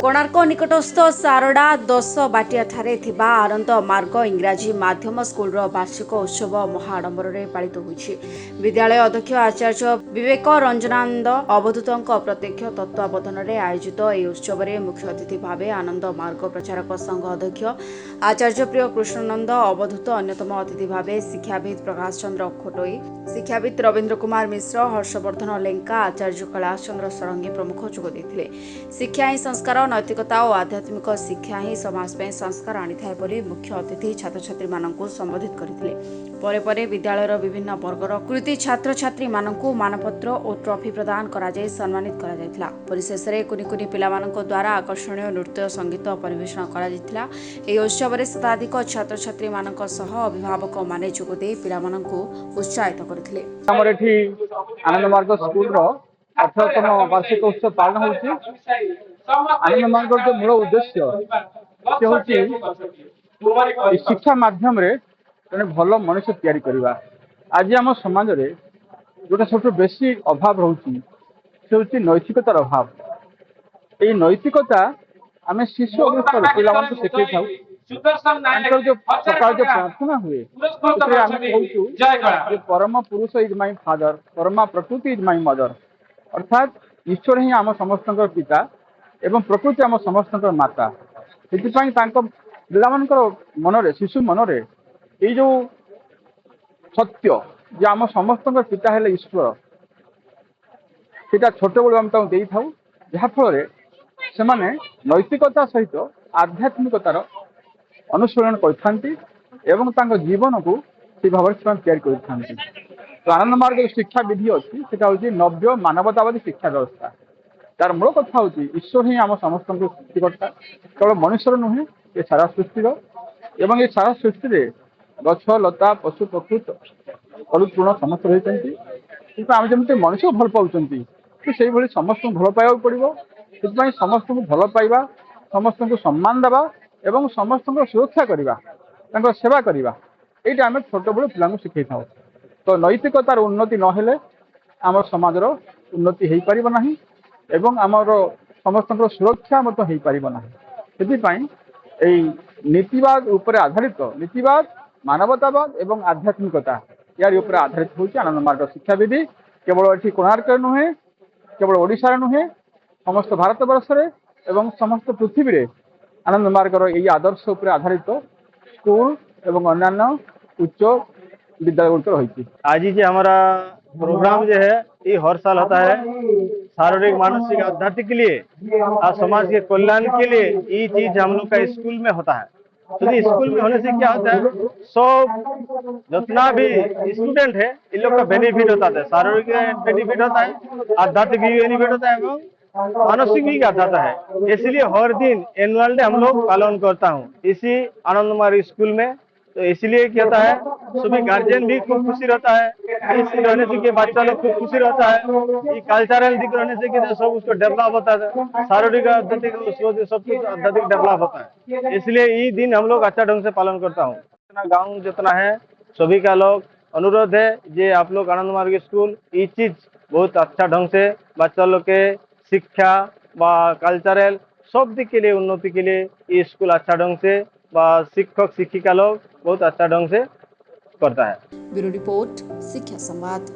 कोणार्क निकटस्थ सारड़ा 10 बाटिया ठारे थिबा आनंद मार्ग इंग्राजी माध्यम स्कूल वार्षिक उत्सव महाआडंबर पालित होइछि। विद्यालय अध्यक्ष आचार्य विवेक रंजनानंद अवधूत प्रत्यक्ष तत्वावधान में आयोजित यह उत्सव में मुख्य अतिथि भाव आनंद मार्ग प्रचारक संघ अध्यक्ष आचार्य प्रिय कृष्णानंद अवधूत अन्यतम अतिथि भाव शिक्षाविद प्रकाश चंद्र खोटोई, शिक्षाविद रवींद्र कुमार मिश्र, हर्षवर्धन लेंका, आचार्य कैलाश चंद्र सरंगी प्रमुख जोगदेइथिले। शिक्षा ही संस्कार, नैतिकता और आध्यात्मिक शिक्षा ही समाज में संस्कार आनी थाए बोली मुख्य अतिथि छात्र छात्री माननकु संबोधित करथिले। परे परे विद्यालयर विभिन्न वर्गर कृति छात्र छात्री माननकु मानपत्र और ट्रॉफी प्रदान करा जाय सम्मानित करा जायथिला। परिशेष रे कुनी कुनी पिला माननक द्वारा आकर्षणीय नृत्य संगीत परिवेषण करा जायथिला। एही उत्सव रे शताधिक छात्र छात्री माननक सह अभिभावक माने जोगदे पिला माननकु उत्साहित करथिले। हमर एठी आनंद मार्ग स्कूल रो 18तम वार्षिक उत्सव पालन होउछि। आनंद मार्ग जो मूल उद्देश्य से होछि शिक्षा माध्यम रे जने भलो मनुष्य तैयारी करबा। आज हम समाज रे जोटा सबसे बेसी अभाव रहउछि से होछि नैतिकतार अभाव। एई नैतिकता आमे शिशु अवस्था पिला मानक शिखै थाउ। अंतर जो सकाळ जो प्रार्थना हुए उसरे आमे कहउछु जे परम पुरुष इज माय फादर, परमा प्रकृति इज माय मदर। अर्थात ईश्वर ही आम समस्तंकर पिता एवं प्रकृति आम समस्तंकर माता। सेतिपई तांको पिलामानकर मनरे शिशु मनरे ए जो सत्य जे आम समस्तंकर पिता हेले ईश्वर सेटा छोट बेलू आम ताऊ देई थाउ, जहा फल से माने नैतिकता सहित आध्यात्मिकतार अनुसरण करथांती एवं तांको जीवन को से भाव तैयारी करथांती। तो आनंद मार्ग शिक्षा विधि अच्छी सेटा होछि नव्य मानवतावादी शिक्षा व्यवस्था। तार मूल कथा होछि ईश्वर ही आम समस्त सृष्टिकर्ता, केवल मनुष्यर नुहे ये सारा सृष्टि एवं ये सारा सृष्टि रे गछ लता पशु पक्षी तृण समस्त रही आम जमी मनुष्य भल पाँच से भली समस्त भल पाइबा पड़ो। से समस्त भल पाइबा, समस्त सम्मान देवा एवं समस्त सुरक्षा करवा सेवा करवा ये आम छोट बड़े पिला शिखै था। तो नैतिकतार उन्नति नहेले आम समाजर उन्नति हो पार ना एवं आमर समस्त सुरक्षा मत हो पार ना। से नीतिवाद उपर आधारित नीतिवाद मानवतावाद एवं आध्यात्मिकता यार उपर आधारित होछि आनंद मार्ग शिक्षा विधि। केवल एठी कोणार्क नुहे, केवल ओडिशा नुहे, समस्त भारत वर्ष रे एवं समस्त पृथ्वी रे आनंद मार्गर यही आदर्श उपर आधारित स्कूल एवं अन्यान्य उच्च विद्यालय गुड़िक रही। आज जी हमारा प्रोग्राम जो है ये हर साल होता है शारीरिक मानसिक आध्यात्मिक के लिए और समाज के कल्याण के लिए। ये चीज हम लोग का स्कूल में होता है। तो स्कूल में होने से क्या होता है, सब जितना भी स्टूडेंट है इन लोग का बेनिफिट होता है। शारीरिक बेनिफिट होता है, आध्यात्मिक भी बेनिफिट होता है एवं मानसिक भी आता है। इसलिए हर दिन एनुअल डे हम लोग पालन करता हूँ इसी आनंद मार्ग स्कूल में। तो इसलिए क्या होता है सभी गार्जियन भी खूब खुशी रहता है। इस रहने से कि बच्चा लोग खूब खुशी रहता है। ये कल्चरल दिख रहने से कि सब उसको डेवलप होता है, शारीरिक आध्यात्मिक सब कुछ आध्यात्मिक डेवलप होता है। इसलिए ये दिन हम लोग अच्छा ढंग से पालन करता हूँ। गाँव जितना है सभी का लोग अनुरोध है जे आप लोग आनंद मार्ग स्कूल ये चीज बहुत अच्छा ढंग से बच्चा लोग के शिक्षा व कल्चरल सब दिक के लिए उन्नति के लिए ये स्कूल अच्छा ढंग से व शिक्षक शिक्षिका लोग बहुत अच्छा ढंग से करता है। ब्यूरो रिपोर्ट शिक्षा संवाद।